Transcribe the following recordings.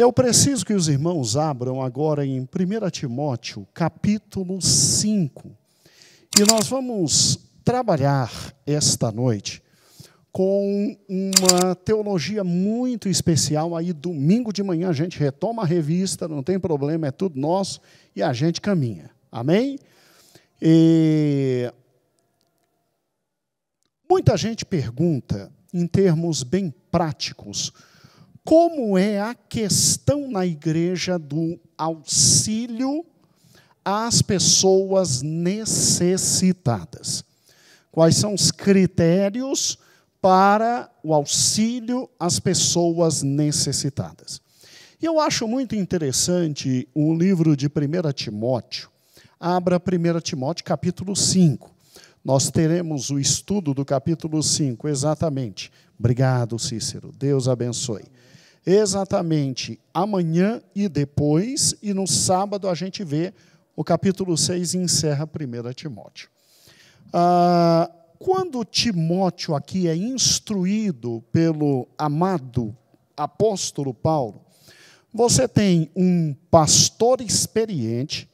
Eu preciso que os irmãos abram agora em 1 Timóteo, capítulo 5. E nós vamos trabalhar esta noite com uma teologia muito especial. Aí, domingo de manhã, a gente retoma a revista, não tem problema, é tudo nosso, e a gente caminha. Amém? Muita gente pergunta, em termos bem práticos, como é a questão na igreja do auxílio às pessoas necessitadas. Quais são os critérios para o auxílio às pessoas necessitadas? E eu acho muito interessante o livro de 1 Timóteo. Abra 1 Timóteo, capítulo 5. Nós teremos o estudo do capítulo 5, exatamente. Obrigado, Cícero. Deus abençoe. Exatamente amanhã e depois, e no sábado a gente vê o capítulo 6 e encerra 1 Timóteo. Quando Timóteo aqui é instruído pelo amado apóstolo Paulo, você tem um pastor experiente,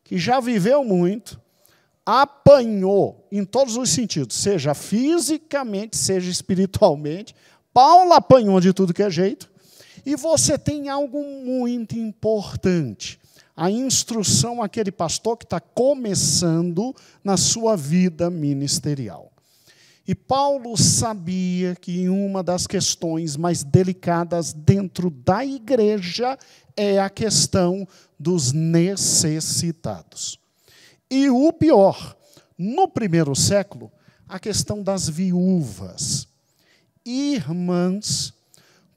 que já viveu muito, apanhou em todos os sentidos, seja fisicamente, seja espiritualmente. Paulo apanhou de tudo que é jeito. E você tem algo muito importante, a instrução àquele pastor que está começando na sua vida ministerial. E Paulo sabia que uma das questões mais delicadas dentro da igreja é a questão dos necessitados. E o pior, no primeiro século, a questão das viúvas. Irmãs,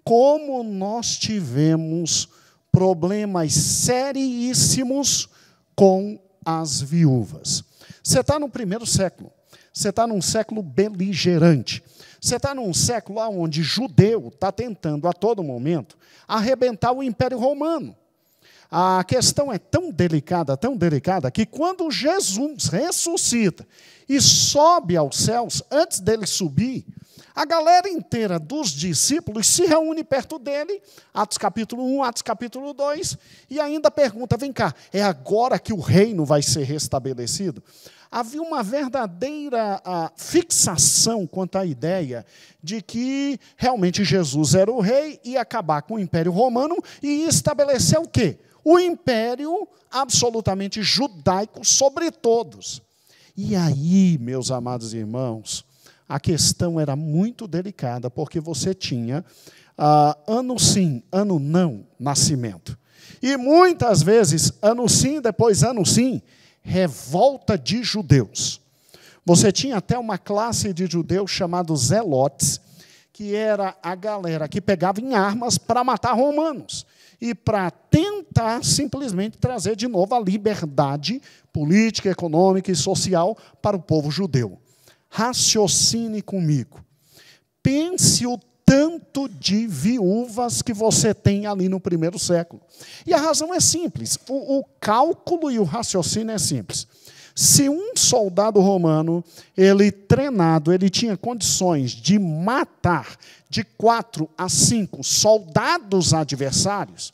como nós tivemos problemas seríssimos com as viúvas. Você está no primeiro século, você está num século beligerante, você está num século onde judeu está tentando a todo momento arrebentar o Império Romano. A questão é tão delicada, que quando Jesus ressuscita e sobe aos céus, antes dele subir, a galera inteira dos discípulos se reúne perto dele, Atos capítulo 1, Atos capítulo 2, e ainda pergunta, vem cá, é agora que o reino vai ser restabelecido? Havia uma verdadeira fixação quanto à ideia de que realmente Jesus era o rei, ia acabar com o Império Romano e estabelecer o quê? O império absolutamente judaico sobre todos. E aí, meus amados irmãos, a questão era muito delicada, porque você tinha ano sim, ano não, nascimento. E muitas vezes, ano sim, depois ano sim, revolta de judeus. Você tinha até uma classe de judeus chamados zelotes, que era a galera que pegava em armas para matar romanos e para tentar simplesmente trazer de novo a liberdade política, econômica e social para o povo judeu. Raciocine comigo. Pense o tanto de viúvas que você tem ali no primeiro século. E a razão é simples. O cálculo e o raciocínio é simples. Se um soldado romano, ele treinado, ele tinha condições de matar de 4 a 5 soldados adversários,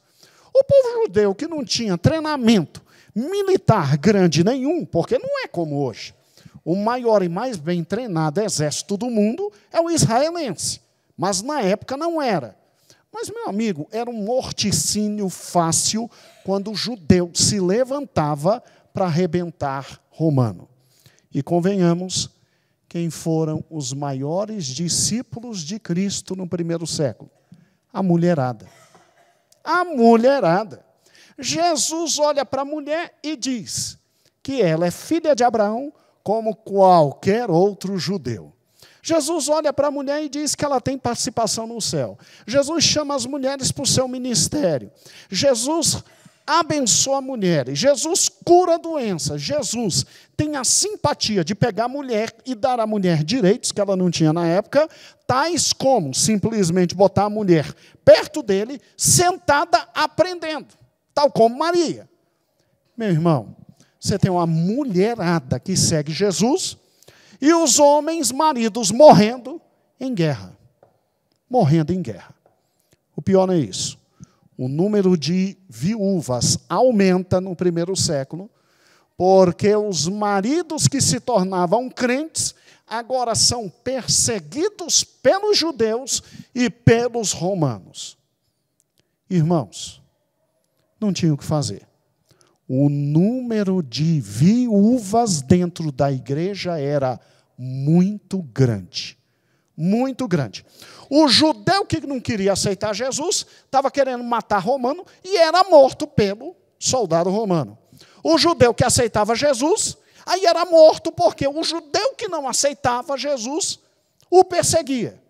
o povo judeu que não tinha treinamento militar grande nenhum, porque não é como hoje. O maior e mais bem treinado exército do mundo é o israelense. Mas na época não era. Mas, meu amigo, era um morticínio fácil quando o judeu se levantava para arrebentar romano. E convenhamos, quem foram os maiores discípulos de Cristo no primeiro século? A mulherada. A mulherada. Jesus olha para a mulher e diz que ela é filha de Abraão como qualquer outro judeu. Jesus olha para a mulher e diz que ela tem participação no céu. Jesus chama as mulheres para o seu ministério. Jesus abençoa mulheres. Jesus cura doenças. Jesus tem a simpatia de pegar a mulher e dar à mulher direitos que ela não tinha na época, tais como simplesmente botar a mulher perto dele, sentada, aprendendo, tal como Maria. Meu irmão, você tem uma mulherada que segue Jesus e os homens, maridos, morrendo em guerra. Morrendo em guerra. O pior não é isso. O número de viúvas aumenta no primeiro século, porque os maridos que se tornavam crentes agora são perseguidos pelos judeus e pelos romanos. Irmãos, não tinha o que fazer. O número de viúvas dentro da igreja era muito grande. Muito grande. O judeu que não queria aceitar Jesus estava querendo matar romano e era morto pelo soldado romano. O judeu que aceitava Jesus, aí era morto porque o judeu que não aceitava Jesus o perseguia.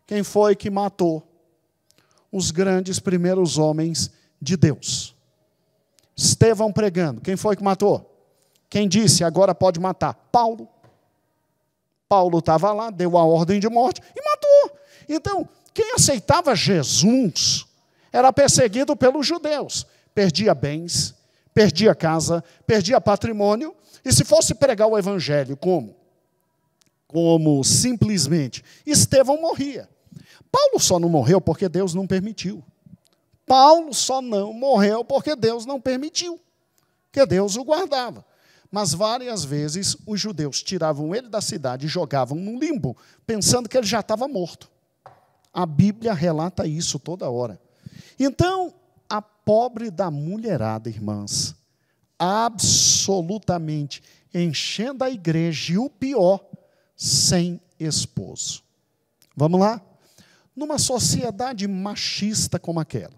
Quem foi que matou os grandes primeiros homens de Deus? Estevão pregando. Quem foi que matou? Quem disse agora pode matar? Paulo. Paulo estava lá, deu a ordem de morte e matou. Então, quem aceitava Jesus era perseguido pelos judeus. Perdia bens, perdia casa, perdia patrimônio. E se fosse pregar o evangelho como simplesmente, Estevão morria. Paulo só não morreu porque Deus não permitiu. Paulo só não morreu porque Deus não permitiu. Porque Deus o guardava. Mas várias vezes os judeus tiravam ele da cidade e jogavam no limbo, pensando que ele já estava morto. A Bíblia relata isso toda hora. Então, a pobre da mulherada, irmãs, absolutamente enchendo a igreja, e o pior, sem esposo. Vamos lá? Numa sociedade machista como aquela,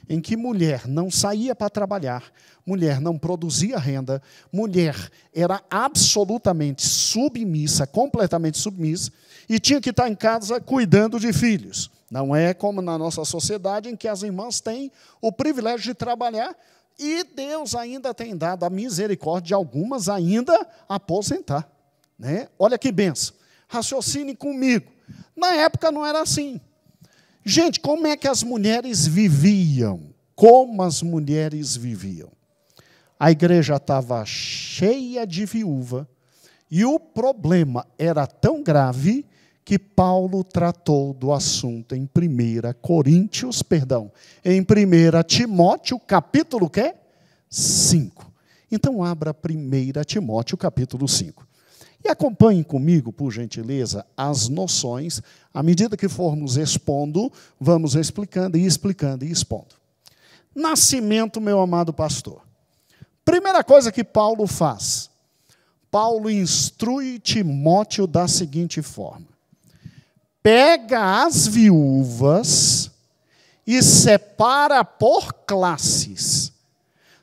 em que mulher não saía para trabalhar, mulher não produzia renda, mulher era absolutamente submissa, completamente submissa, e tinha que estar em casa cuidando de filhos. Não é como na nossa sociedade, em que as irmãs têm o privilégio de trabalhar, e Deus ainda tem dado a misericórdia de algumas ainda aposentar. Né? Olha que benção. Raciocine comigo. Na época não era assim. Gente, como é que as mulheres viviam? Como as mulheres viviam? A igreja estava cheia de viúva, e o problema era tão grave que Paulo tratou do assunto em 1 Timóteo, capítulo quê? 5. Então, abra 1 Timóteo, capítulo 5. E acompanhem comigo, por gentileza, as noções. À medida que formos expondo, vamos explicando e explicando e expondo. Nascimento, meu amado pastor. Primeira coisa que Paulo faz. Paulo instrui Timóteo da seguinte forma. Pega as viúvas e separa por classes.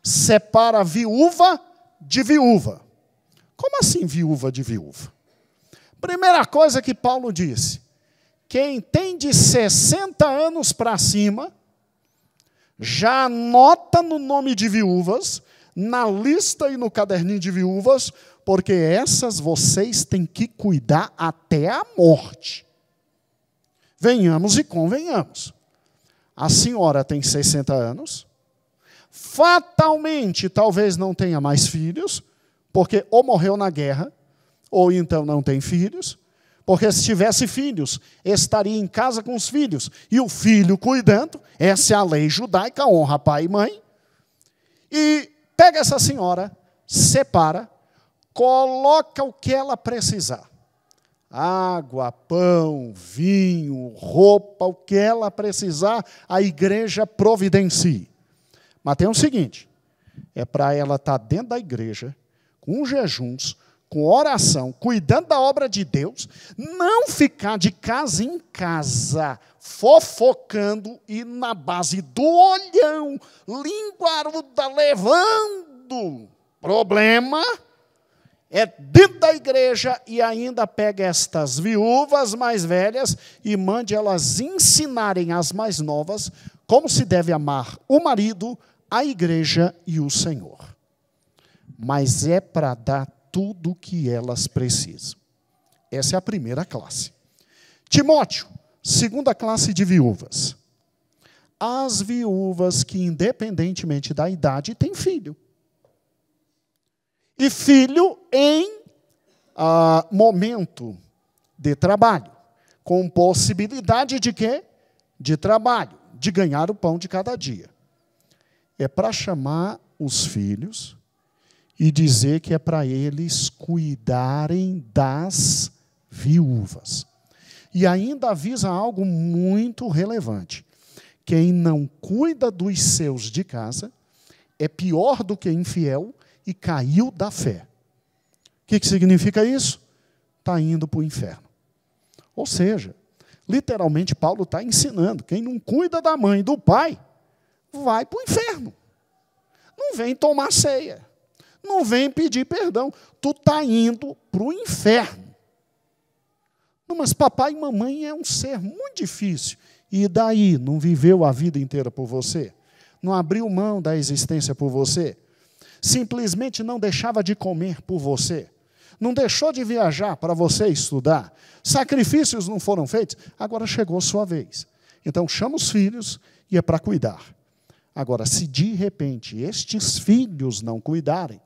Separa viúva de viúva. Como assim viúva de viúva? Primeira coisa que Paulo disse. Quem tem de 60 anos para cima, já anota no nome de viúvas, na lista e no caderninho de viúvas, porque essas vocês têm que cuidar até a morte. Venhamos e convenhamos. A senhora tem 60 anos, fatalmente talvez não tenha mais filhos, porque ou morreu na guerra, ou então não tem filhos, porque se tivesse filhos, estaria em casa com os filhos, e o filho cuidando, essa é a lei judaica, honra pai e mãe, e pega essa senhora, separa, coloca o que ela precisar. Água, pão, vinho, roupa, o que ela precisar, a igreja providencie. Mas tem o seguinte, é para ela estar dentro da igreja, com jejuns, com oração, cuidando da obra de Deus, não ficar de casa em casa, fofocando e na base do olhão, linguaruda, levando. Problema é dentro da igreja e ainda pega estas viúvas mais velhas e mande elas ensinarem as mais novas como se deve amar o marido, a igreja e o Senhor. Mas é para dar tudo o que elas precisam. Essa é a primeira classe. Timóteo, segunda classe de viúvas. As viúvas que, independentemente da idade, têm filho. E filho em momento de trabalho. Com possibilidade de quê? De trabalho. de ganhar o pão de cada dia. É para chamar os filhos e dizer que é para eles cuidarem das viúvas. E ainda avisa algo muito relevante. Quem não cuida dos seus de casa é pior do que infiel e caiu da fé. O que significa isso? Está indo para o inferno. Ou seja, literalmente Paulo está ensinando, quem não cuida da mãe e do pai, vai para o inferno. Não vem tomar ceia. Não vem pedir perdão. Tu está indo para o inferno. Não, mas papai e mamãe é um ser muito difícil. E daí? Não viveu a vida inteira por você? Não abriu mão da existência por você? Simplesmente não deixava de comer por você? Não deixou de viajar para você estudar? Sacrifícios não foram feitos? Agora chegou a sua vez. Então chama os filhos e é para cuidar. Agora, se de repente estes filhos não cuidarem,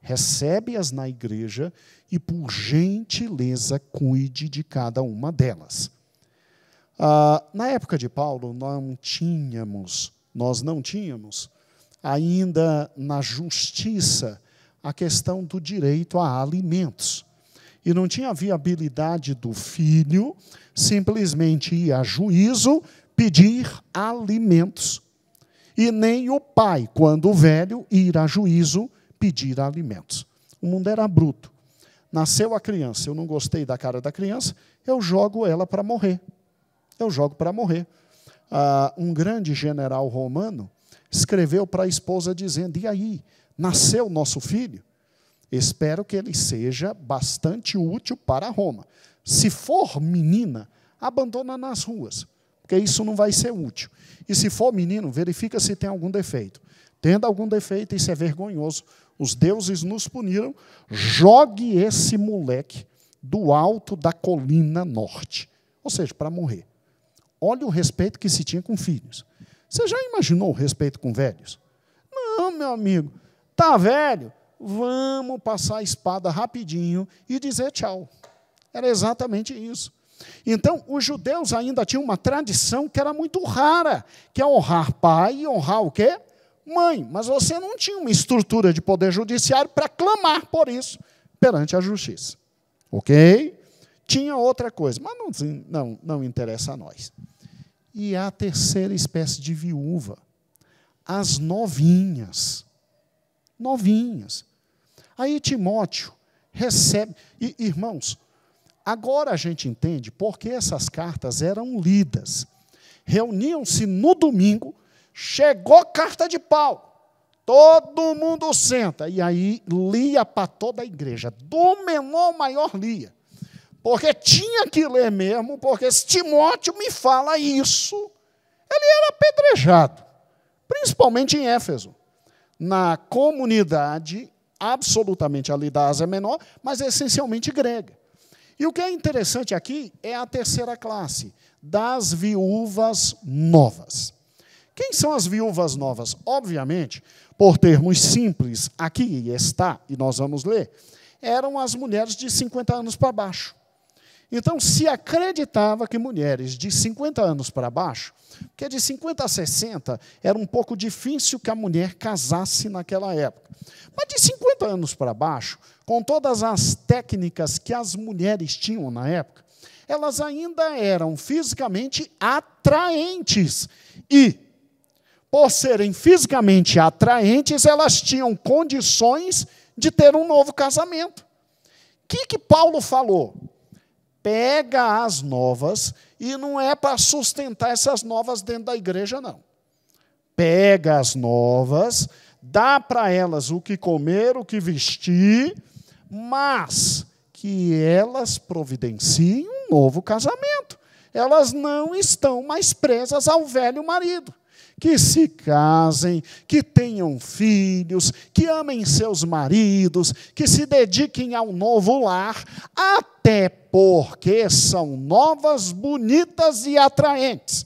recebe-as na igreja e, por gentileza, cuide de cada uma delas. Na época de Paulo, nós não tínhamos ainda na justiça a questão do direito a alimentos. E não tinha viabilidade do filho simplesmente ir a juízo pedir alimentos. E nem o pai, quando velho, ir a juízo pedir alimentos. O mundo era bruto. Nasceu a criança, eu não gostei da cara da criança, eu jogo ela para morrer. Eu jogo para morrer. Um grande general romano escreveu para a esposa dizendo, e aí, nasceu nosso filho? Espero que ele seja bastante útil para Roma. Se for menina, abandona nas ruas, porque isso não vai ser útil. E se for menino, verifica se tem algum defeito. Tendo algum defeito, isso é vergonhoso. Os deuses nos puniram. Jogue esse moleque do alto da colina norte. Ou seja, para morrer. Olha o respeito que se tinha com filhos. Você já imaginou o respeito com velhos? Não, meu amigo. Tá velho? Vamos passar a espada rapidinho e dizer tchau. Era exatamente isso. Então, os judeus ainda tinham uma tradição que era muito rara, que é honrar pai e honrar o quê? Mãe. Mas você não tinha uma estrutura de poder judiciário para clamar por isso perante a justiça. Ok? Tinha outra coisa, mas não interessa a nós. E a terceira espécie de viúva, as novinhas. Novinhas. Aí Timóteo recebe... E, irmãos, agora a gente entende por que essas cartas eram lidas. Reuniam-se no domingo, chegou carta de Paulo, todo mundo senta, e aí lia para toda a igreja, do menor ao maior lia. Porque tinha que ler mesmo, porque se Timóteo me fala isso, ele era apedrejado, principalmente em Éfeso. Na comunidade, absolutamente ali da Ásia Menor, mas essencialmente grega. E o que é interessante aqui é a terceira classe, das viúvas novas. Quem são as viúvas novas? Obviamente, por termos simples, aqui está, e nós vamos ler, eram as mulheres de 50 anos para baixo. Então, se acreditava que mulheres de 50 anos para baixo, porque de 50 a 60 era um pouco difícil que a mulher casasse naquela época. Mas de 50 anos para baixo, com todas as técnicas que as mulheres tinham na época, elas ainda eram fisicamente atraentes. E, por serem fisicamente atraentes, elas tinham condições de ter um novo casamento. O que Paulo falou? Pega as novas, e não é para sustentar essas novas dentro da igreja, não. Pega as novas, dá para elas o que comer, o que vestir, mas que elas providenciem um novo casamento. Elas não estão mais presas ao velho marido. Que se casem, que tenham filhos, que amem seus maridos, que se dediquem ao novo lar, até porque são novas, bonitas e atraentes.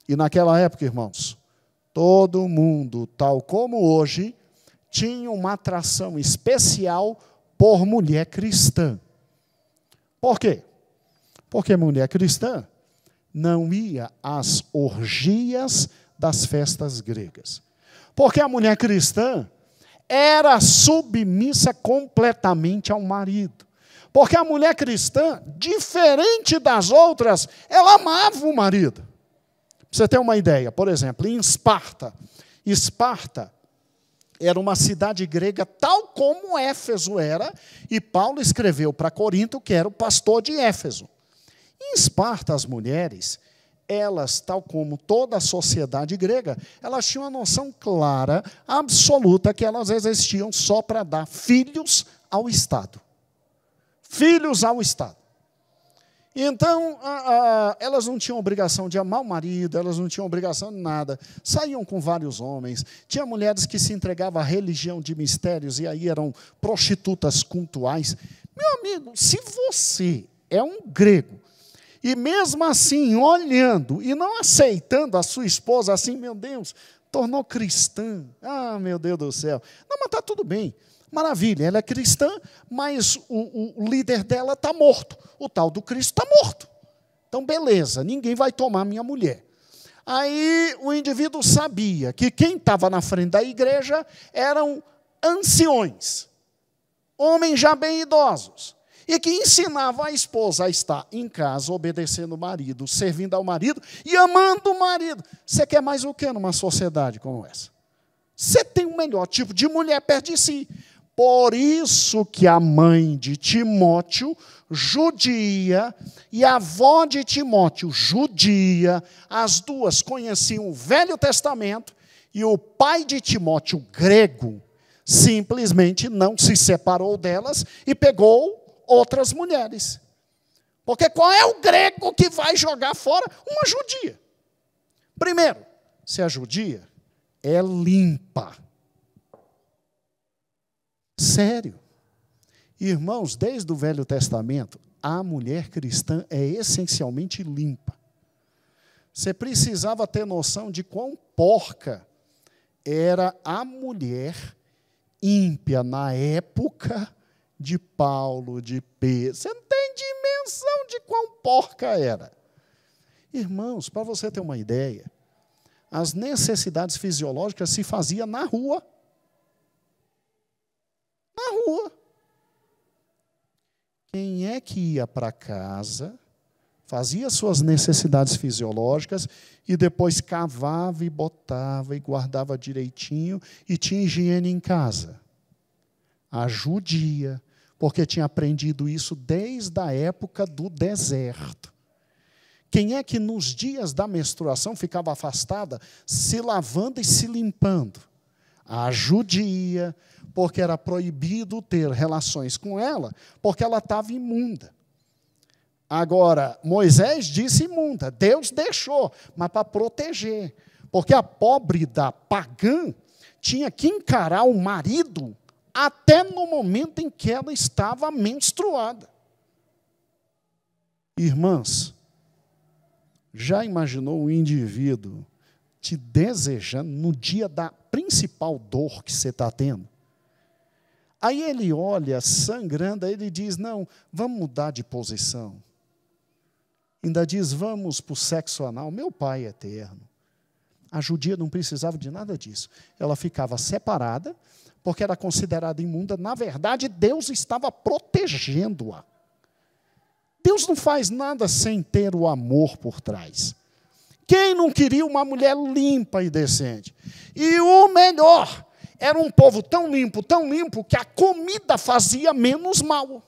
E naquela época, irmãos, todo mundo, tal como hoje, tinha uma atração especial por mulher cristã. Por quê? Porque mulher cristã não ia às orgias das festas gregas. Porque a mulher cristã era submissa completamente ao marido. Porque a mulher cristã, diferente das outras, ela amava o marido. Pra você ter uma ideia, por exemplo, em Esparta. Esparta era uma cidade grega tal como Éfeso era, e Paulo escreveu para Corinto, que era o pastor de Éfeso. Em Esparta, as mulheres, elas, tal como toda a sociedade grega, elas tinham uma noção clara, absoluta, que elas existiam só para dar filhos ao Estado. Filhos ao Estado. Então, elas não tinham obrigação de amar o marido, elas não tinham obrigação de nada. Saíam com vários homens. Tinha mulheres que se entregavam à religião de mistérios e aí eram prostitutas cultuais. Meu amigo, se você é um grego, e mesmo assim, olhando e não aceitando a sua esposa assim, meu Deus, tornou cristã. Ah, meu Deus do céu. Não, mas está tudo bem. Maravilha, ela é cristã, mas o líder dela está morto. O tal do Cristo está morto. Então, beleza, ninguém vai tomar minha mulher. Aí o indivíduo sabia que quem estava na frente da igreja eram anciões, homens já bem idosos, e que ensinava a esposa a estar em casa, obedecendo o marido, servindo ao marido e amando o marido. Você quer mais o que numa sociedade como essa? Você tem o melhor tipo de mulher perto de si. Por isso que a mãe de Timóteo, judia, e a avó de Timóteo, judia, as duas conheciam o Velho Testamento, e o pai de Timóteo, grego, simplesmente não se separou delas e pegou outras mulheres. Porque qual é o grego que vai jogar fora uma judia? Primeiro, se a judia é limpa. Sério. Irmãos, desde o Velho Testamento, a mulher cristã é essencialmente limpa. Você precisava ter noção de quão porca era a mulher ímpia na época de Paulo, de Pedro. Você não tem dimensão de quão porca era. Irmãos, para você ter uma ideia, as necessidades fisiológicas se faziam na rua. Na rua. Quem é que ia para casa, fazia suas necessidades fisiológicas e depois cavava e botava e guardava direitinho e tinha higiene em casa? A judia, porque tinha aprendido isso desde a época do deserto. Quem é que nos dias da menstruação ficava afastada, se lavando e se limpando? A judia, porque era proibido ter relações com ela, porque ela estava imunda. Agora, Moisés disse imunda, Deus deixou, mas para proteger. Porque a pobre da pagã tinha que encarar o marido até no momento em que ela estava menstruada. Irmãs, já imaginou o indivíduo te desejando no dia da principal dor que você está tendo? Aí ele olha sangrando, aí ele diz, não, vamos mudar de posição. Ainda diz, vamos para o sexo anal. Meu Pai eterno. A judia não precisava de nada disso. Ela ficava separada, porque era considerada imunda. Na verdade, Deus estava protegendo-a. Deus não faz nada sem ter o amor por trás. Quem não queria uma mulher limpa e decente? E o melhor, era um povo tão limpo, que a comida fazia menos mal.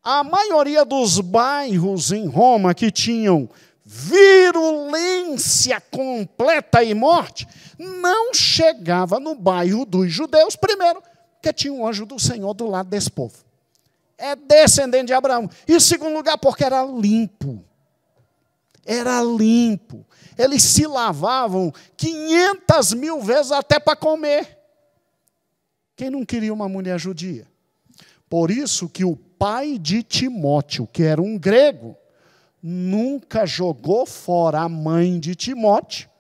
A maioria dos bairros em Roma que tinham virulência completa e morte, não chegava no bairro dos judeus, primeiro, porque tinha um anjo do Senhor do lado desse povo. É descendente de Abraão. E em segundo lugar, porque era limpo. Era limpo. Eles se lavavam 500.000 vezes até para comer. Quem não queria uma mulher judia? Por isso que o pai de Timóteo, que era um grego, nunca jogou fora a mãe de Timóteo,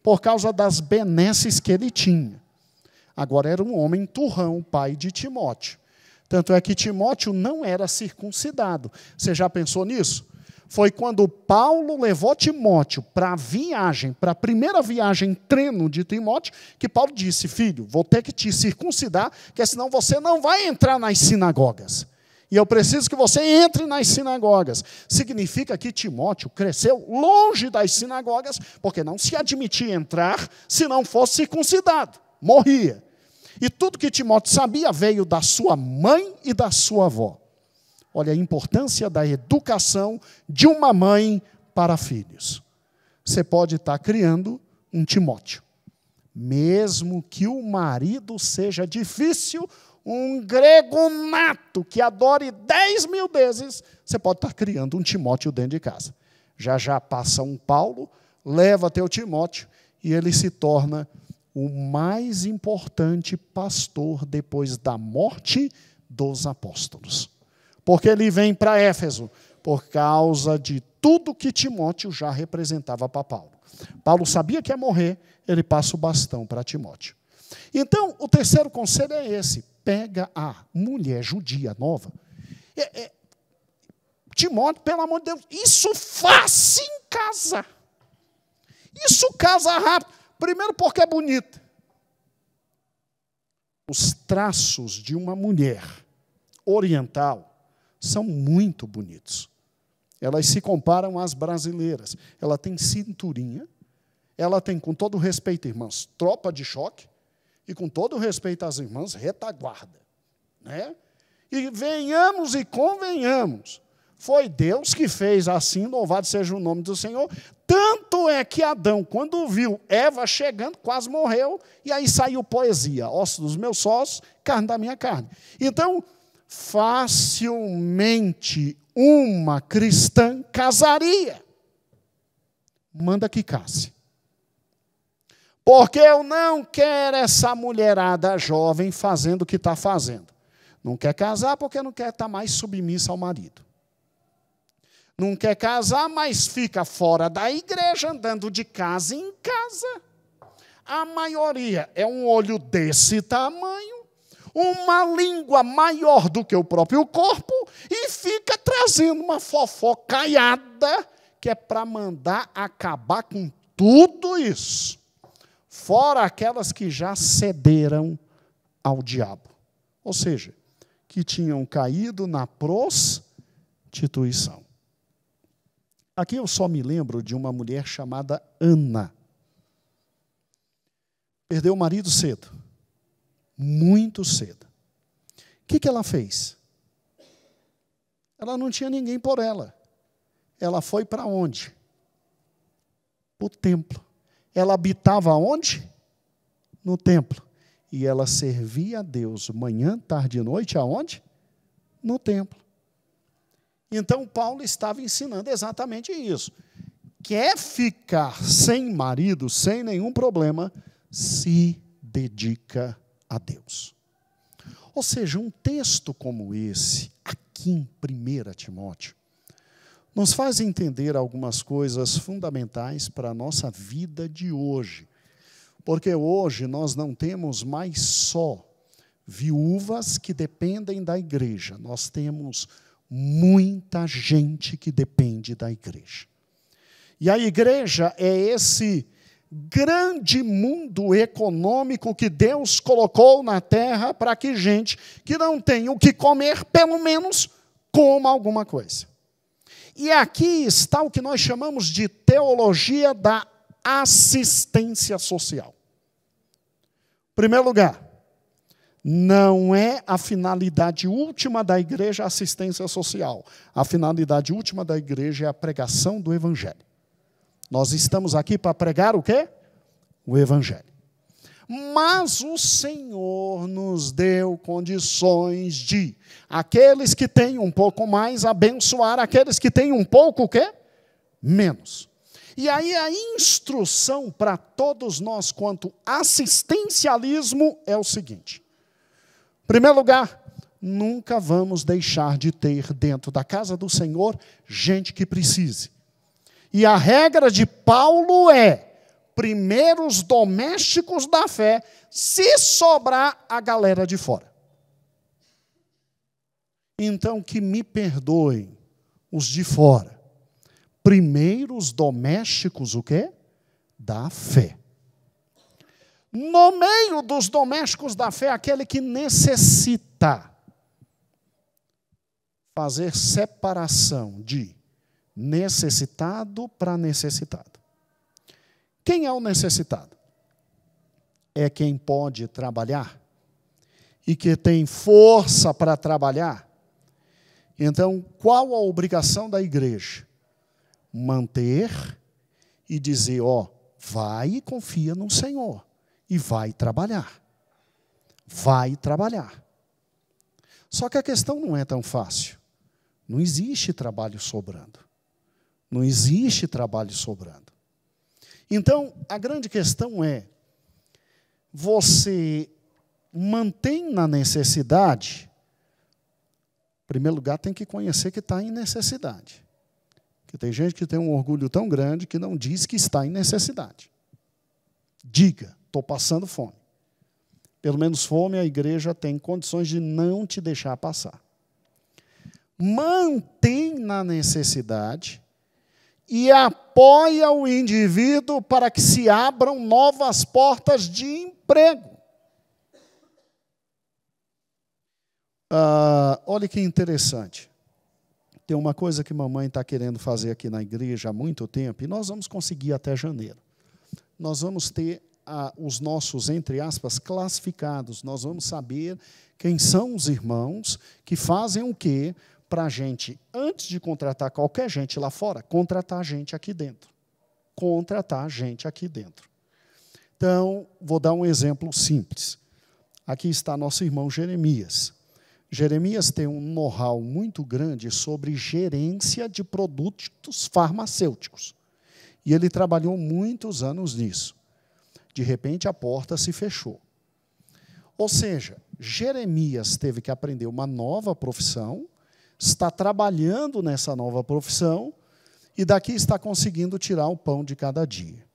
por causa das benesses que ele tinha. Agora era um homem turrão, o pai de Timóteo. Tanto é que Timóteo não era circuncidado. Você já pensou nisso? foi quando Paulo levou Timóteo para a viagem, para a primeira viagem treino de Timóteo, que Paulo disse: filho, vou ter que te circuncidar, porque senão você não vai entrar nas sinagogas. E eu preciso que você entre nas sinagogas. Significa que Timóteo cresceu longe das sinagogas, porque não se admitia entrar se não fosse circuncidado. Morria. E tudo que Timóteo sabia veio da sua mãe e da sua avó. Olha a importância da educação de uma mãe para filhos. Você pode estar criando um Timóteo. Mesmo que o marido seja difícil, um grego nato que adore 10.000 deuses, você pode estar criando um Timóteo dentro de casa. Já já passa um Paulo, leva teu Timóteo e ele se torna o mais importante pastor depois da morte dos apóstolos. Porque ele vem para Éfeso por causa de tudo que Timóteo já representava para Paulo. Paulo sabia que ia morrer, ele passa o bastão para Timóteo. Então, o terceiro conselho é esse: pega a mulher judia nova. Timóteo, pelo amor de Deus, isso faz em casa. Isso casa rápido. Primeiro porque é bonita. Os traços de uma mulher oriental são muito bonitos. Elas se comparam às brasileiras. Ela tem cinturinha, ela tem, com todo respeito, irmãs, tropa de choque, e com todo respeito às irmãs, retaguarda. Né? E venhamos e convenhamos, foi Deus que fez assim, louvado seja o nome do Senhor. Tanto é que Adão, quando viu Eva chegando, quase morreu, e aí saiu poesia: osso dos meus ossos, carne da minha carne. Então, facilmente uma cristã casaria. Manda que case. Porque eu não quero essa mulherada jovem fazendo o que está fazendo. Não quer casar porque não quer estar mais submissa ao marido. Não quer casar, mas fica fora da igreja, andando de casa em casa. A maioria é um olho desse tamanho, uma língua maior do que o próprio corpo, e fica trazendo uma fofocaiada, que é para mandar acabar com tudo isso. Fora aquelas que já cederam ao diabo. Ou seja, que tinham caído na prostituição. Aqui eu só me lembro de uma mulher chamada Ana. Perdeu o marido cedo. Muito cedo. O que ela fez? Ela não tinha ninguém por ela. Ela foi para onde? Para o templo. Ela habitava onde? No templo. E ela servia a Deus manhã, tarde e noite, aonde? No templo. Então, Paulo estava ensinando exatamente isso. Quer ficar sem marido, sem nenhum problema, se dedica a Deus. Ou seja, um texto como esse, aqui em 1 Timóteo, nos faz entender algumas coisas fundamentais para a nossa vida de hoje. Porque hoje nós não temos mais só viúvas que dependem da igreja, nós temos muita gente que depende da igreja. E a igreja é esse grande mundo econômico que Deus colocou na terra para que gente que não tem o que comer, pelo menos coma alguma coisa. E aqui está o que nós chamamos de teologia da assistência social. Em primeiro lugar, não é a finalidade última da igreja a assistência social. A finalidade última da igreja é a pregação do evangelho. Nós estamos aqui para pregar o quê? O evangelho. Mas o Senhor nos deu condições de aqueles que têm um pouco mais abençoar aqueles que têm um pouco o quê? Menos. E aí a instrução para todos nós quanto assistencialismo é o seguinte. Em primeiro lugar, nunca vamos deixar de ter dentro da casa do Senhor gente que precise. E a regra de Paulo é: primeiro os domésticos da fé, se sobrar a galera de fora. Então, que me perdoem os de fora. primeiros domésticos, o quê? Da fé. No meio dos domésticos da fé, aquele que necessita fazer separação de necessitado para necessitado. Quem é o necessitado? É quem pode trabalhar e que tem força para trabalhar. Então, qual a obrigação da igreja? Manter e dizer, vai e confia no Senhor. E vai trabalhar. Vai trabalhar. Só que a questão não é tão fácil. Não existe trabalho sobrando. Não existe trabalho sobrando. Então, a grande questão é, você mantém na necessidade, em primeiro lugar, tem que conhecer que está em necessidade. Porque tem gente que tem um orgulho tão grande que não diz que está em necessidade. Diga, estou passando fome. Pelo menos fome a igreja tem condições de não te deixar passar. Mantém na necessidade e apoia o indivíduo para que se abram novas portas de emprego. Olha que interessante. Tem uma coisa que mamãe está querendo fazer aqui na igreja há muito tempo, e nós vamos conseguir até janeiro. Nós vamos ter os nossos, entre aspas, classificados. Nós vamos saber quem são os irmãos que fazem o quê para a gente, antes de contratar qualquer gente lá fora, contratar gente aqui dentro. Contratar gente aqui dentro. Então, vou dar um exemplo simples. Aqui está nosso irmão Jeremias. Jeremias tem um know-how muito grande sobre gerência de produtos farmacêuticos. E ele trabalhou muitos anos nisso. De repente, a porta se fechou. Ou seja, Jeremias teve que aprender uma nova profissão, está trabalhando nessa nova profissão, e daqui está conseguindo tirar o pão de cada dia.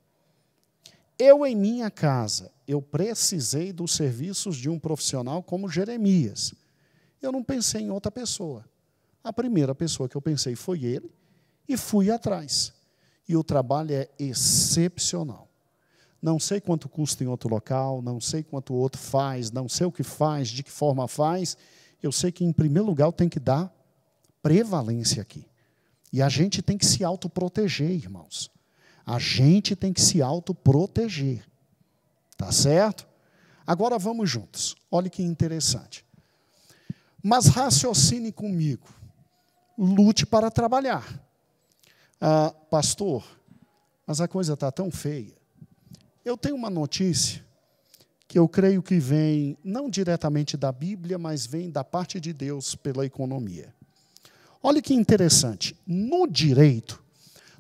Eu, em minha casa, eu precisei dos serviços de um profissional como Jeremias. Eu não pensei em outra pessoa. A primeira pessoa que eu pensei foi ele, e fui atrás. E o trabalho é excepcional. Não sei quanto custa em outro local, não sei quanto o outro faz, não sei o que faz, de que forma faz. Eu sei que, em primeiro lugar, eu tenho que dar prevalência aqui. E a gente tem que se autoproteger, irmãos. A gente tem que se autoproteger. Tá certo? Agora vamos juntos. Olha que interessante. Mas raciocine comigo. Lute para trabalhar. Pastor, mas a coisa está tão feia. Eu tenho uma notícia que eu creio que vem, não diretamente da Bíblia, mas vem da parte de Deus pela economia. Olha que interessante. No direito,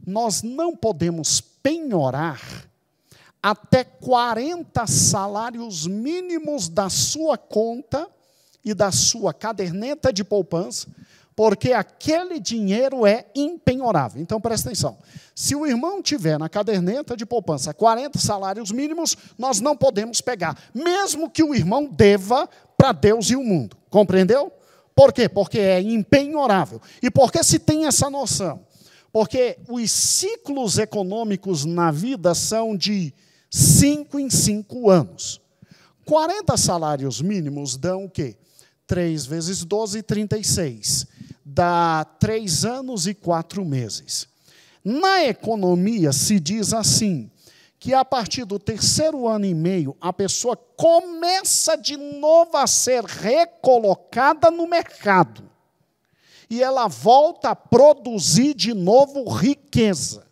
nós não podemos penhorar até 40 salários mínimos da sua conta e da sua caderneta de poupança, porque aquele dinheiro é impenhorável. Então, presta atenção. Se o irmão tiver na caderneta de poupança 40 salários mínimos, nós não podemos pegar, mesmo que o irmão deva para Deus e o mundo. Compreendeu? Por quê? Porque é impenhorável. E por que se tem essa noção? Porque os ciclos econômicos na vida são de 5 em 5 anos. 40 salários mínimos dão o quê? 3 vezes 12, 36. Dá 3 anos e 4 meses. Na economia se diz assim, que a partir do 3º ano e meio, a pessoa começa de novo a ser recolocada no mercado. E ela volta a produzir de novo riqueza.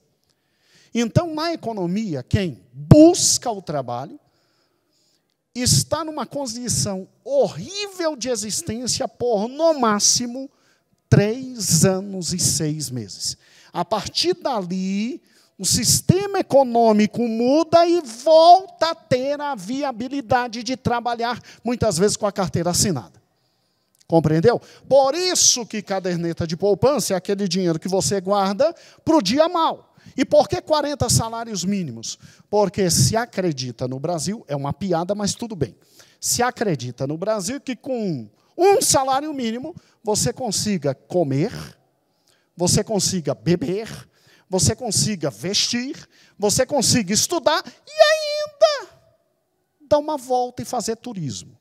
Então, na economia, quem busca o trabalho está numa condição horrível de existência por, no máximo, 3 anos e 6 meses. A partir dali, o sistema econômico muda e volta a ter a viabilidade de trabalhar, muitas vezes com a carteira assinada. Compreendeu? Por isso que caderneta de poupança é aquele dinheiro que você guarda para o dia mau. E por que 40 salários mínimos? Porque se acredita no Brasil, é uma piada, mas tudo bem. Se acredita no Brasil que com um salário mínimo você consiga comer, você consiga beber, você consiga vestir, você consiga estudar e ainda dar uma volta e fazer turismo.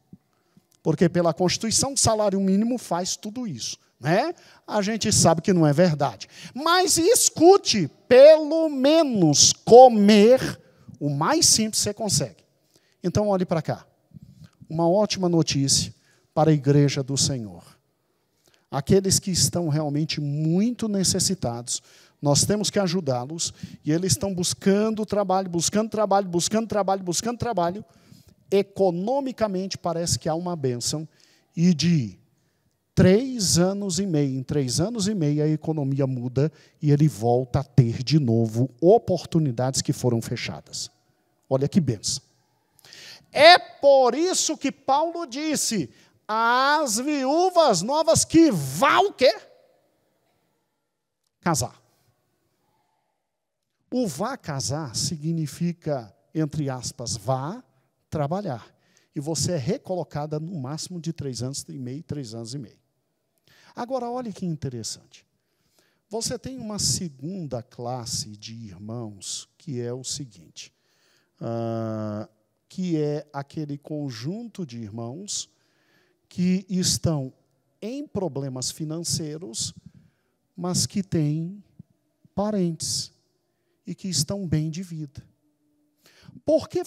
Porque pela Constituição, o salário mínimo faz tudo isso, né? A gente sabe que não é verdade. Mas escute, pelo menos comer o mais simples você consegue. Então, olhe para cá. Uma ótima notícia para a igreja do Senhor. Aqueles que estão realmente muito necessitados, nós temos que ajudá-los, e eles estão buscando trabalho, buscando trabalho, buscando trabalho, buscando trabalho. Economicamente, parece que há uma bênção, e de 3 anos e meio, em 3 anos e meio, a economia muda, e ele volta a ter de novo oportunidades que foram fechadas. Olha que bênção. É por isso que Paulo disse, as viúvas novas que vão o quê? Casar. O vá casar significa, entre aspas, vá trabalhar. E você é recolocada no máximo de 3 anos e meio, 3 anos e meio. Agora, olha que interessante. Você tem uma segunda classe de irmãos, que é o seguinte, que é aquele conjunto de irmãos que estão em problemas financeiros, mas que têm parentes e que estão bem de vida. Por que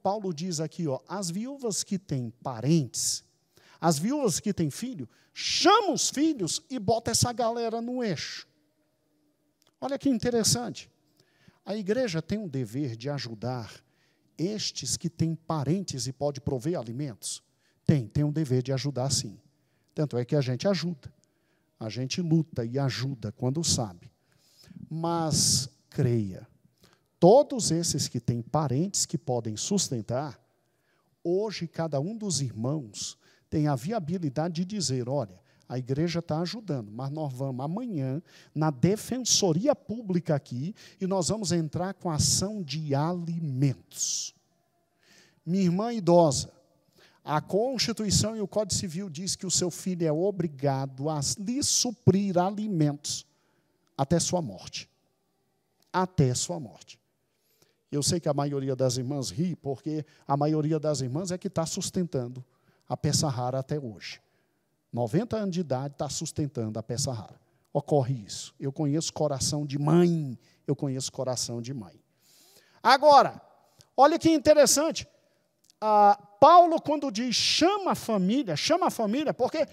Paulo diz aqui, ó, as viúvas que têm parentes, as viúvas que têm filho, chama os filhos e bota essa galera no eixo. Olha que interessante. A igreja tem um dever de ajudar estes que têm parentes e pode prover alimentos. Tem um dever de ajudar, sim. Tanto é que a gente ajuda. A gente luta e ajuda quando sabe. Mas, creia, todos esses que têm parentes que podem sustentar, hoje cada um dos irmãos tem a viabilidade de dizer, olha, a igreja está ajudando, mas nós vamos amanhã na defensoria pública aqui e nós vamos entrar com ação de alimentos. Minha irmã idosa, a Constituição e o Código Civil diz que o seu filho é obrigado a lhe suprir alimentos até sua morte. Até sua morte. Eu sei que a maioria das irmãs ri, porque a maioria das irmãs é que está sustentando a peça rara até hoje. 90 anos de idade está sustentando a peça rara. Ocorre isso. Eu conheço coração de mãe. Eu conheço coração de mãe. Agora, olha que interessante. Paulo, quando diz chama a família, porque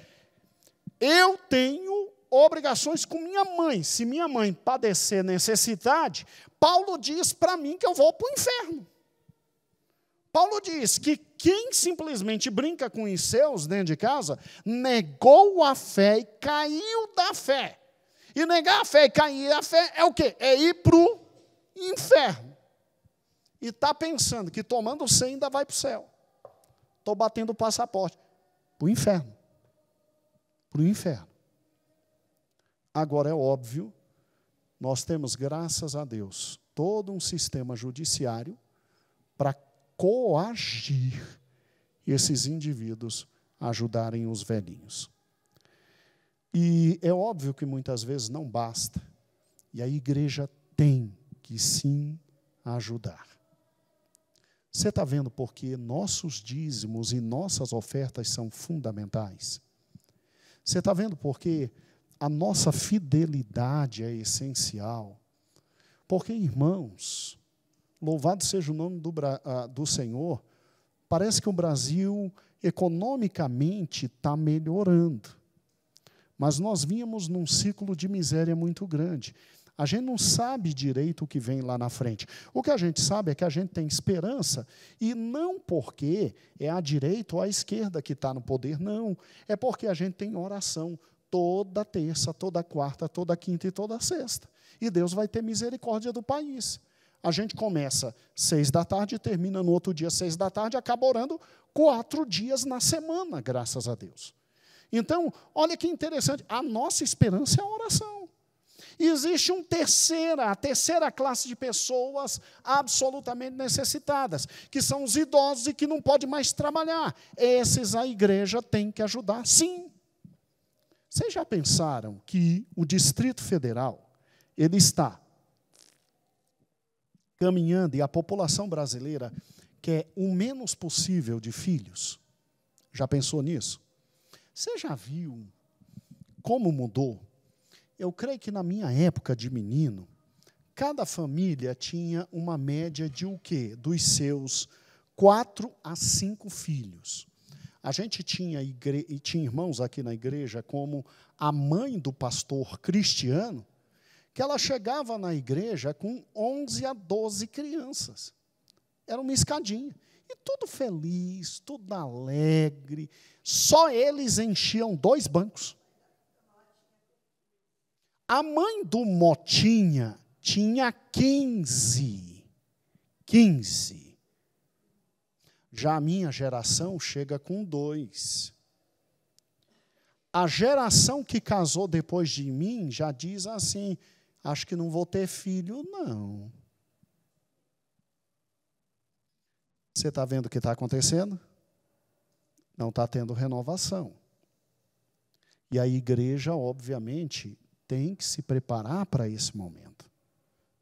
eu tenho obrigações com minha mãe. Se minha mãe padecer necessidade, Paulo diz para mim que eu vou para o inferno. Paulo diz que quem simplesmente brinca com os seus dentro de casa, negou a fé e caiu da fé. E negar a fé e cair da fé é o quê? É ir para o inferno. E está pensando que tomando 100 ainda vai para o céu. Estou batendo o passaporte. Para o inferno. Para o inferno. Agora, é óbvio, nós temos, graças a Deus, todo um sistema judiciário para coagir esses indivíduos a ajudarem os velhinhos. E é óbvio que muitas vezes não basta. E a igreja tem que sim ajudar. Você está vendo porque nossos dízimos e nossas ofertas são fundamentais? Você está vendo porque a nossa fidelidade é essencial? Porque, irmãos, louvado seja o nome do Senhor, parece que o Brasil, economicamente, está melhorando. Mas nós vínhamos num ciclo de miséria muito grande. A gente não sabe direito o que vem lá na frente. O que a gente sabe é que a gente tem esperança, e não porque é a direita ou a esquerda que está no poder, não. É porque a gente tem oração toda terça, toda quarta, toda quinta e toda sexta. E Deus vai ter misericórdia do país. A gente começa 6 da tarde e termina no outro dia 6 da tarde, acaba orando 4 dias na semana, graças a Deus. Então, olha que interessante, a nossa esperança é a oração. Existe a terceira classe de pessoas absolutamente necessitadas, que são os idosos e que não podem mais trabalhar. Esses a igreja tem que ajudar, sim. Vocês já pensaram que o Distrito Federal, ele está caminhando e a população brasileira quer o menos possível de filhos. Já pensou nisso? Você já viu como mudou? Eu creio que na minha época de menino, cada família tinha uma média de o quê? Dos seus 4 a 5 filhos. A gente tinha irmãos aqui na igreja, como a mãe do pastor Cristiano, que ela chegava na igreja com 11 a 12 crianças. Era uma escadinha. E tudo feliz, tudo alegre. Só eles enchiam 2 bancos. A mãe do Motinha tinha 15. 15. Já a minha geração chega com 2. A geração que casou depois de mim já diz assim, acho que não vou ter filho, não. Você está vendo o que está acontecendo? Não está tendo renovação. E a igreja, obviamente, tem que se preparar para esse momento.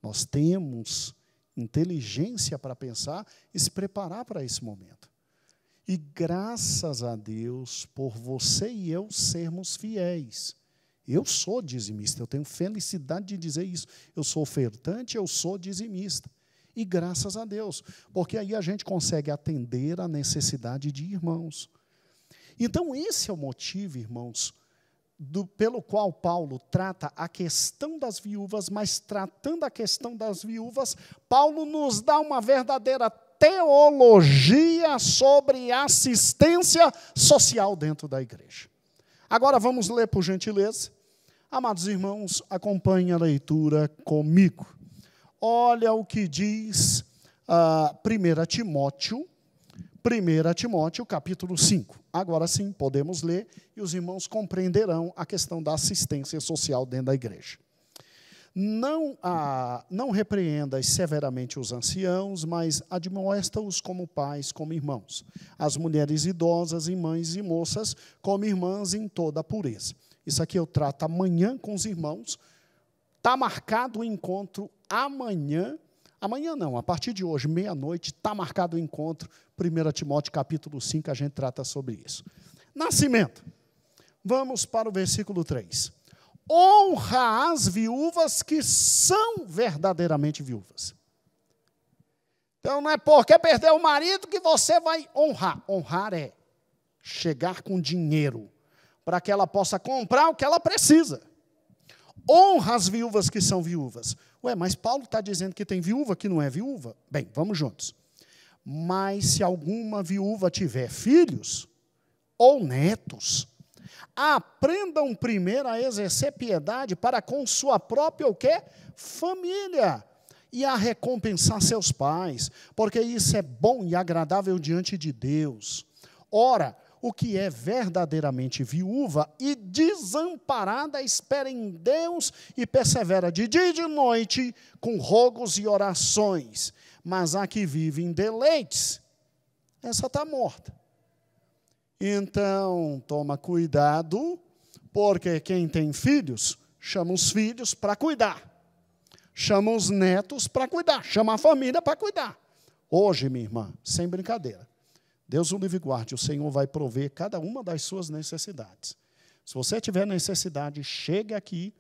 Nós temos inteligência para pensar e se preparar para esse momento. E graças a Deus por você e eu sermos fiéis. Eu sou dizimista, eu tenho felicidade de dizer isso. Eu sou ofertante, eu sou dizimista. E graças a Deus, porque aí a gente consegue atender a necessidade de irmãos. Então, esse é o motivo, irmãos, pelo qual Paulo trata a questão das viúvas, mas tratando a questão das viúvas, Paulo nos dá uma verdadeira teologia sobre assistência social dentro da igreja. Agora vamos ler, por gentileza. Amados irmãos, acompanhe a leitura comigo. Olha o que diz 1 Timóteo, capítulo 5. Agora sim, podemos ler e os irmãos compreenderão a questão da assistência social dentro da igreja. Não repreendas severamente os anciãos, mas admoesta-os como pais, como irmãos. As mulheres idosas e mães e moças, como irmãs em toda a pureza. Isso aqui eu trato amanhã com os irmãos. Está marcado o encontro amanhã não, a partir de hoje, meia-noite, está marcado o encontro, 1 Timóteo capítulo 5, a gente trata sobre isso. Nascimento. Vamos para o versículo 3. Honra as viúvas que são verdadeiramente viúvas. Então, não é porque perdeu o marido que você vai honrar. Honrar é chegar com dinheiro para que ela possa comprar o que ela precisa. Honra as viúvas que são viúvas. Ué, mas Paulo está dizendo que tem viúva que não é viúva? Bem, vamos juntos. Mas se alguma viúva tiver filhos ou netos, aprendam primeiro a exercer piedade para com sua própria o quê? Família. E a recompensar seus pais, porque isso é bom e agradável diante de Deus. Ora, o que é verdadeiramente viúva e desamparada, espera em Deus e persevera de dia e de noite com rogos e orações. Mas a que vive em deleites, essa está morta. Então, toma cuidado, porque quem tem filhos, chama os filhos para cuidar. Chama os netos para cuidar. Chama a família para cuidar. Hoje, minha irmã, sem brincadeira, Deus o livre guarde, o Senhor vai prover cada uma das suas necessidades. Se você tiver necessidade, chegue aqui,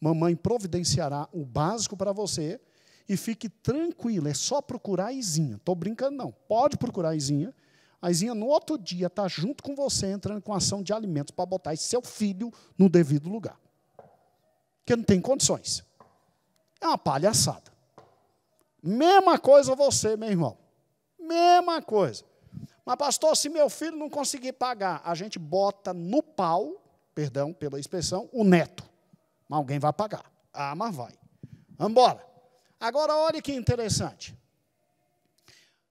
mamãe providenciará o básico para você e fique tranquilo, é só procurar a Izinha. Estou brincando não, pode procurar a Izinha. A Izinha no outro dia está junto com você, entrando com ação de alimentos para botar esse seu filho no devido lugar. Porque não tem condições. É uma palhaçada. Mesma coisa você, meu irmão. Mesma coisa. Mas, pastor, se meu filho não conseguir pagar, a gente bota no pau, perdão pela expressão, o neto. Mas alguém vai pagar. Ah, mas vai. Vamos embora. Agora, olha que interessante.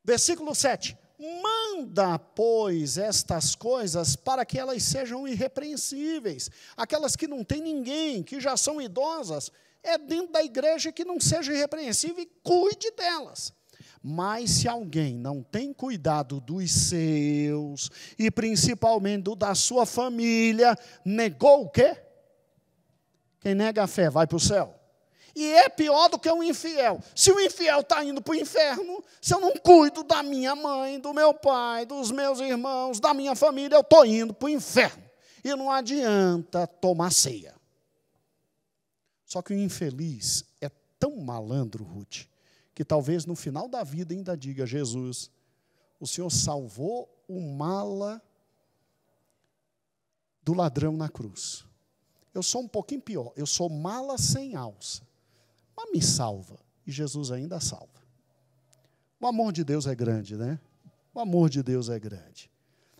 Versículo 7. Manda, pois, estas coisas para que elas sejam irrepreensíveis. Aquelas que não têm ninguém, que já são idosas, é dentro da igreja que não seja irrepreensível e cuide delas. Mas se alguém não tem cuidado dos seus, e principalmente do da sua família, negou o quê? Quem nega a fé vai para o céu. E é pior do que um infiel. Se o infiel está indo para o inferno, se eu não cuido da minha mãe, do meu pai, dos meus irmãos, da minha família, eu estou indo para o inferno. E não adianta tomar ceia. Só que o infeliz é tão malandro, Ruth, que talvez no final da vida ainda diga: Jesus, o Senhor salvou o mala do ladrão na cruz. Eu sou um pouquinho pior, eu sou mala sem alça, mas me salva. E Jesus ainda salva. O amor de Deus é grande, né? O amor de Deus é grande.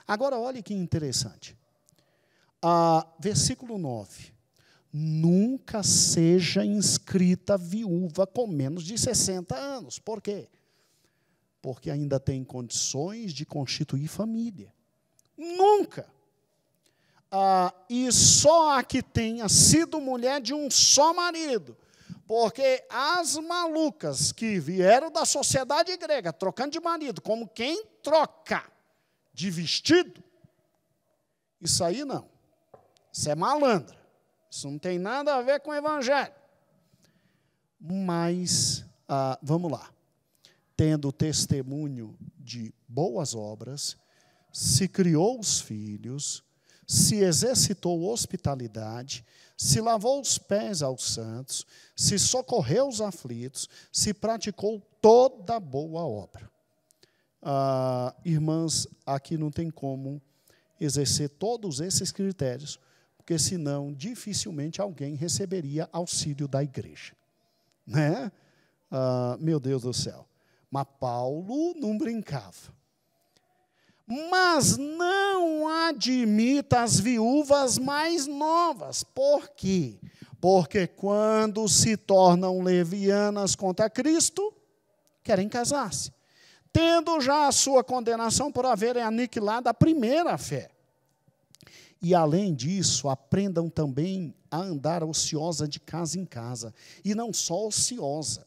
Agora, olha que interessante. Versículo 9. Nunca seja inscrita viúva com menos de 60 anos. Por quê? Porque ainda tem condições de constituir família. Nunca. E só a que tenha sido mulher de um só marido. Porque as malucas que vieram da sociedade grega, trocando de marido, como quem troca de vestido, isso aí não. Isso é malandra. Isso não tem nada a ver com o evangelho. Mas, vamos lá. Tendo testemunho de boas obras, se criou os filhos, se exercitou hospitalidade, se lavou os pés aos santos, se socorreu os aflitos, se praticou toda boa obra. Irmãs, aqui não tem como exercer todos esses critérios, porque senão dificilmente alguém receberia auxílio da igreja. Né? Meu Deus do céu. Mas Paulo não brincava. Mas não admita as viúvas mais novas. Por quê? Porque quando se tornam levianas contra Cristo, querem casar-se, tendo já a sua condenação por haverem aniquilado a primeira fé. E, além disso, aprendam também a andar ociosa de casa em casa. E não só ociosa,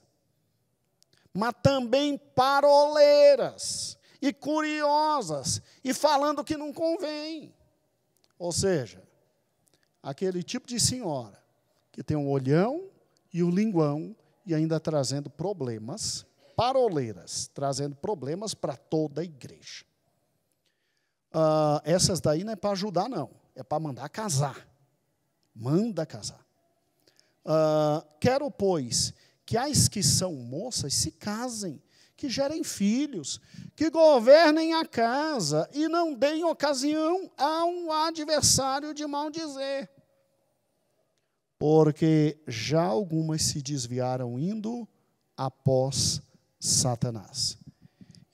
mas também paroleiras e curiosas, e falando que não convém. Ou seja, aquele tipo de senhora que tem um olhão e o linguão e ainda trazendo problemas, paroleiras, trazendo problemas para toda a igreja. Essas daí não é para ajudar, não. É para mandar casar. Manda casar. Quero, pois, que as que são moças se casem, que gerem filhos, que governem a casa e não deem ocasião a um adversário de maldizer. Porque já algumas se desviaram indo após Satanás.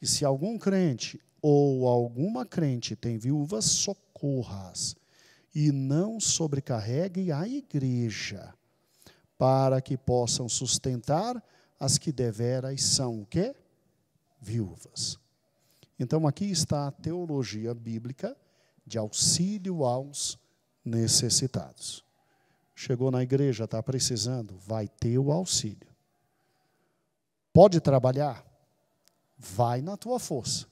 E se algum crente ou alguma crente tem viúvas, socorra-as. E não sobrecarregue a igreja, para que possam sustentar as que deveras são o quê? Viúvas. Então, aqui está a teologia bíblica de auxílio aos necessitados. Chegou na igreja, está precisando, vai ter o auxílio. Pode trabalhar? Vai na tua força.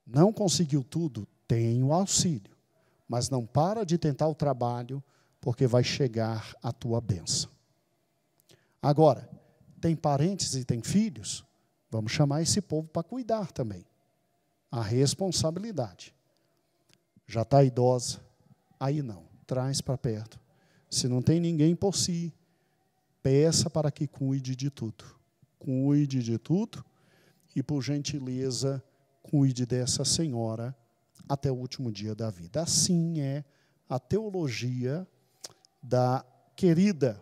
Não conseguiu tudo? Tem o auxílio. Mas não para de tentar o trabalho, porque vai chegar a tua bênção. Agora, tem parentes e tem filhos? Vamos chamar esse povo para cuidar também. A responsabilidade. Já está idosa? Aí não, traz para perto. Se não tem ninguém por si, peça para que cuide de tudo. Cuide de tudo e, por gentileza, cuide dessa senhora até o último dia da vida. Assim é a teologia da querida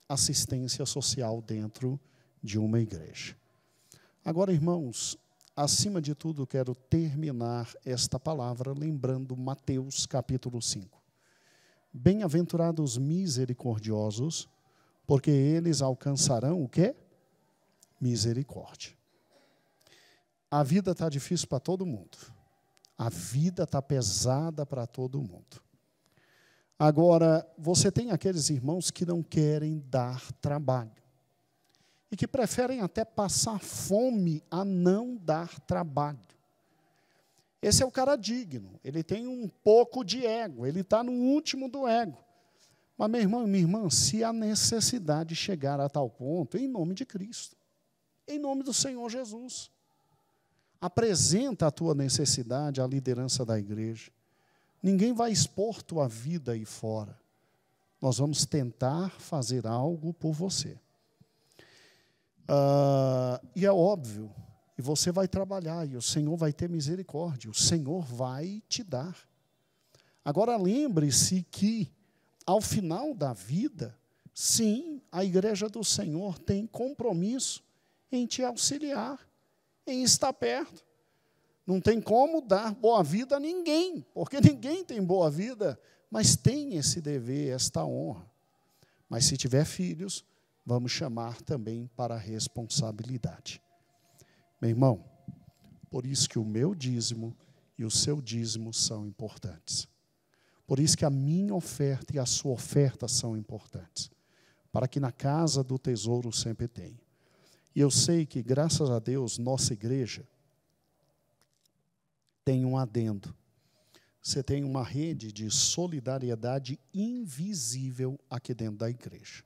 assistência social dentro de uma igreja. Agora, irmãos, acima de tudo, quero terminar esta palavra lembrando Mateus capítulo 5. Bem-aventurados misericordiosos, porque eles alcançarão o quê? Misericórdia. A vida está difícil para todo mundo. A vida está pesada para todo mundo. Agora, você tem aqueles irmãos que não querem dar trabalho. E que preferem até passar fome a não dar trabalho. Esse é o cara digno. Ele tem um pouco de ego. Ele está no último do ego. Mas, meu irmão e minha irmã, se a necessidade chegar a tal ponto, em nome de Cristo, em nome do Senhor Jesus, apresenta a tua necessidade à liderança da igreja. Ninguém vai expor tua vida aí fora. Nós vamos tentar fazer algo por você. E é óbvio, e você vai trabalhar, e o Senhor vai ter misericórdia, o Senhor vai te dar. Agora lembre-se que, ao final da vida, sim, a igreja do Senhor tem compromisso em te auxiliar, em estar perto. Não tem como dar boa vida a ninguém, porque ninguém tem boa vida, mas tem esse dever, esta honra. Mas se tiver filhos, vamos chamar também para a responsabilidade. Meu irmão, por isso que o meu dízimo e o seu dízimo são importantes. Por isso que a minha oferta e a sua oferta são importantes. Para que na casa do tesouro sempre tenha. E eu sei que, graças a Deus, nossa igreja tem um adendo. Você tem uma rede de solidariedade invisível aqui dentro da igreja.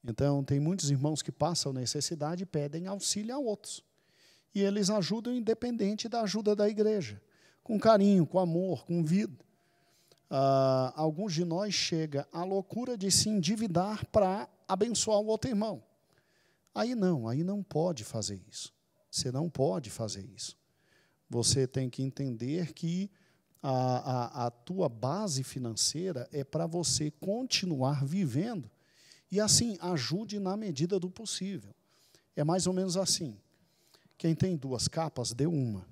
Então, tem muitos irmãos que passam necessidade e pedem auxílio a outros. E eles ajudam independente da ajuda da igreja. Com carinho, com amor, com vida. Alguns de nós chega à loucura de se endividar para abençoar o outro irmão. Aí não pode fazer isso. Você não pode fazer isso. Você tem que entender que a tua base financeira é para você continuar vivendo e, assim, ajude na medida do possível. É mais ou menos assim. Quem tem 2 capas, dê uma.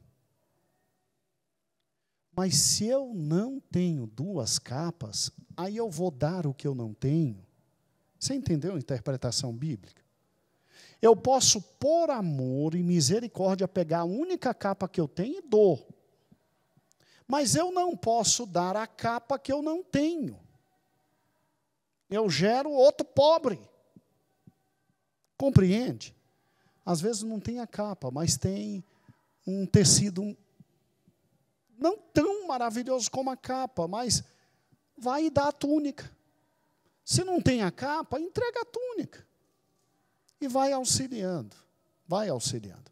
Mas se eu não tenho 2 capas, aí eu vou dar o que eu não tenho. Você entendeu a interpretação bíblica? Eu posso, por amor e misericórdia, pegar a única capa que eu tenho e dou. Mas eu não posso dar a capa que eu não tenho. Eu gero outro pobre. Compreende? Às vezes não tem a capa, mas tem um tecido não tão maravilhoso como a capa, mas vai dar a túnica. Se não tem a capa, entrega a túnica. E vai auxiliando, vai auxiliando.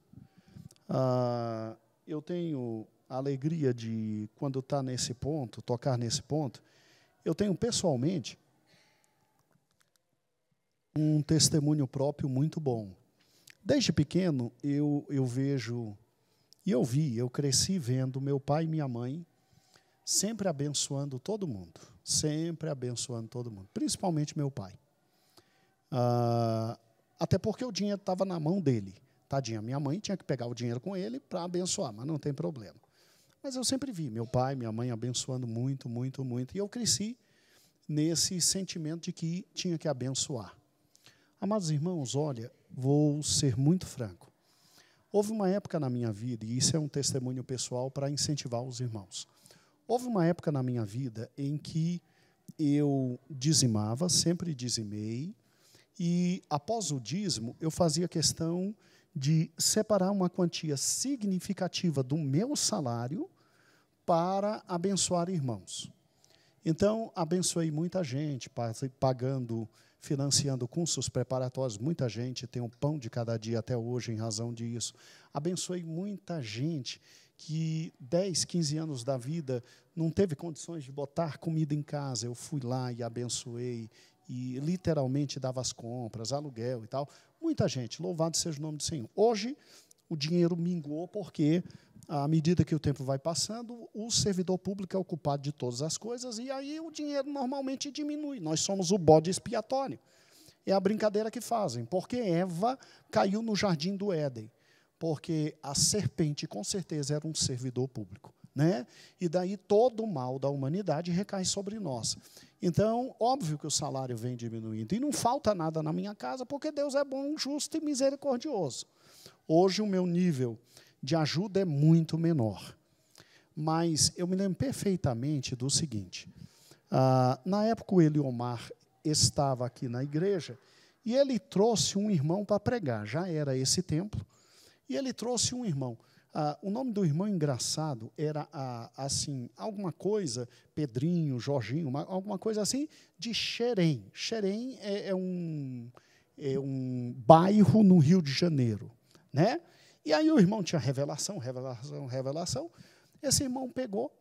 Eu tenho a alegria de, quando está nesse ponto, tocar nesse ponto, eu tenho pessoalmente um testemunho próprio muito bom. Desde pequeno, eu vejo, e eu cresci vendo meu pai e minha mãe sempre abençoando todo mundo, principalmente meu pai. Até porque o dinheiro estava na mão dele. Tadinha, minha mãe tinha que pegar o dinheiro com ele para abençoar, mas não tem problema. Mas eu sempre vi meu pai, minha mãe abençoando muito, muito, muito. E eu cresci nesse sentimento de que tinha que abençoar. Amados irmãos, olha, vou ser muito franco. Houve uma época na minha vida, e isso é um testemunho pessoal para incentivar os irmãos. Houve uma época na minha vida em que eu dizimava, sempre dizimei, e, após o dízimo, eu fazia questão de separar uma quantia significativa do meu salário para abençoar irmãos. Então, abençoei muita gente, pagando, financiando cursos preparatórios. Muita gente tem o pão de cada dia até hoje em razão disso. Abençoei muita gente que 10, 15 anos da vida não teve condições de botar comida em casa. Eu fui lá e abençoei, e literalmente dava as compras, aluguel e tal. Muita gente, louvado seja o nome do Senhor. Hoje, o dinheiro minguou porque, à medida que o tempo vai passando, o servidor público é o culpado de todas as coisas, e aí o dinheiro normalmente diminui. Nós somos o bode expiatório. É a brincadeira que fazem, porque Eva caiu no jardim do Éden, porque a serpente, com certeza, era um servidor público, né? E daí todo o mal da humanidade recai sobre nós. Então, óbvio que o salário vem diminuindo. E não falta nada na minha casa, porque Deus é bom, justo e misericordioso. Hoje, o meu nível de ajuda é muito menor. Mas eu me lembro perfeitamente do seguinte. Na época, o Eliomar estava aqui na igreja, e ele trouxe um irmão para pregar. Já era esse templo. E ele trouxe um irmão. O nome do irmão engraçado era, assim, alguma coisa, Pedrinho, Jorginho, alguma coisa assim, de Xerém. Xerém é um bairro no Rio de Janeiro, né? E aí o irmão tinha revelação. Esse irmão pegou,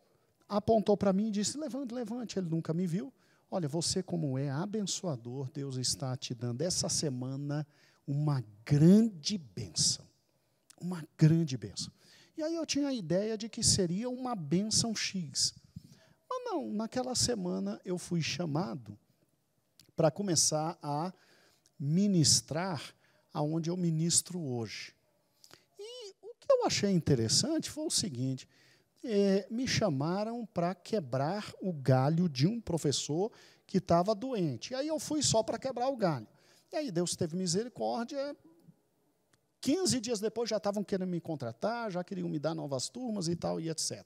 apontou para mim e disse, levante, ele nunca me viu. Olha, você como é abençoador, Deus está te dando essa semana uma grande bênção. Uma grande bênção. E aí eu tinha a ideia de que seria uma bênção X. Mas não, naquela semana eu fui chamado para começar a ministrar aonde eu ministro hoje. E o que eu achei interessante foi o seguinte, me chamaram para quebrar o galho de um professor que estava doente. E aí eu fui só para quebrar o galho. E aí Deus teve misericórdia. 15 dias depois já estavam querendo me contratar, já queriam me dar novas turmas e tal, e etc.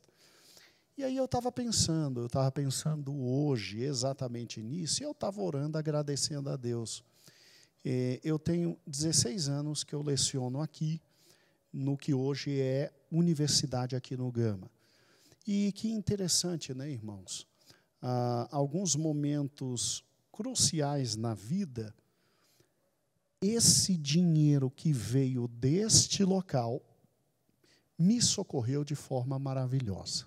E aí eu estava pensando hoje exatamente nisso, e eu estava orando, agradecendo a Deus. Eu tenho 16 anos que eu leciono aqui, no que hoje é universidade aqui no Gama. E que interessante, né, irmãos? Alguns momentos cruciais na vida, esse dinheiro que veio deste local me socorreu de forma maravilhosa.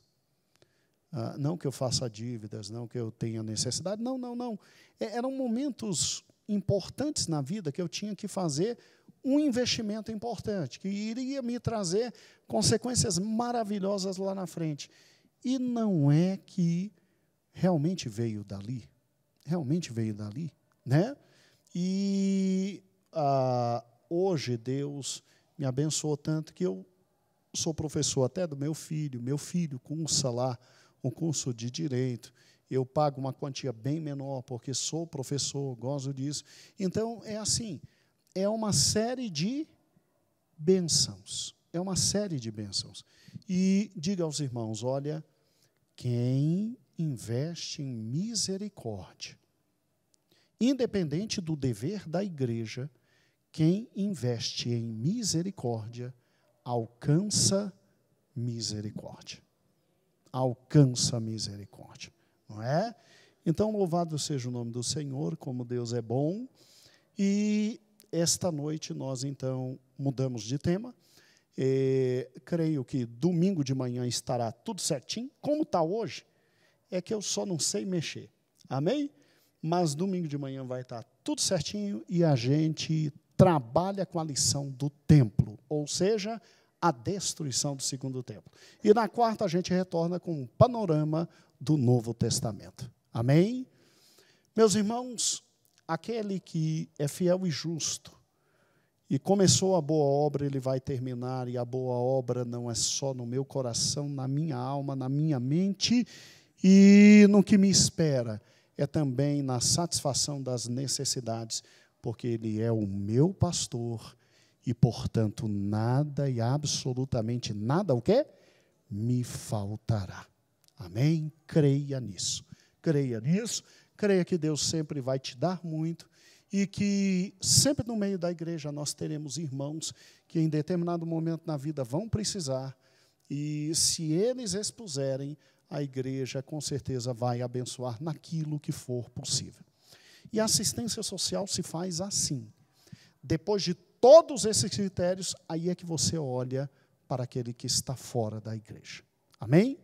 Não que eu faça dívidas, não que eu tenha necessidade, não. Eram momentos importantes na vida que eu tinha que fazer um investimento importante, que iria me trazer consequências maravilhosas lá na frente. E não é que realmente veio dali, né? E hoje Deus me abençoou tanto que eu sou professor até do meu filho cursa lá um curso de Direito, eu pago uma quantia bem menor, porque sou professor, gosto disso. Então, é assim, é uma série de bênçãos, E diga aos irmãos, olha, quem investe em misericórdia, independente do dever da igreja, quem investe em misericórdia, alcança misericórdia. Não é? Então, louvado seja o nome do Senhor, como Deus é bom. E esta noite nós, então, mudamos de tema. Creio que domingo de manhã estará tudo certinho. Como está hoje, é que eu só não sei mexer. Amém? Mas domingo de manhã vai estar tudo certinho e a gente trabalha com a lição do templo, ou seja, a destruição do segundo templo. E na quarta a gente retorna com um panorama do Novo Testamento. Amém? Meus irmãos, aquele que é fiel e justo, e começou a boa obra, ele vai terminar, e a boa obra não é só no meu coração, na minha alma, na minha mente, e no que me espera, é também na satisfação das necessidades, porque Ele é o meu pastor, e, portanto, nada e absolutamente nada, o quê? Me faltará. Amém? Creia nisso. Creia que Deus sempre vai te dar muito, e que sempre no meio da igreja nós teremos irmãos que em determinado momento na vida vão precisar, e se eles expuserem, a igreja com certeza vai abençoar naquilo que for possível. E a assistência social se faz assim. Depois de todos esses critérios, aí é que você olha para aquele que está fora da igreja. Amém?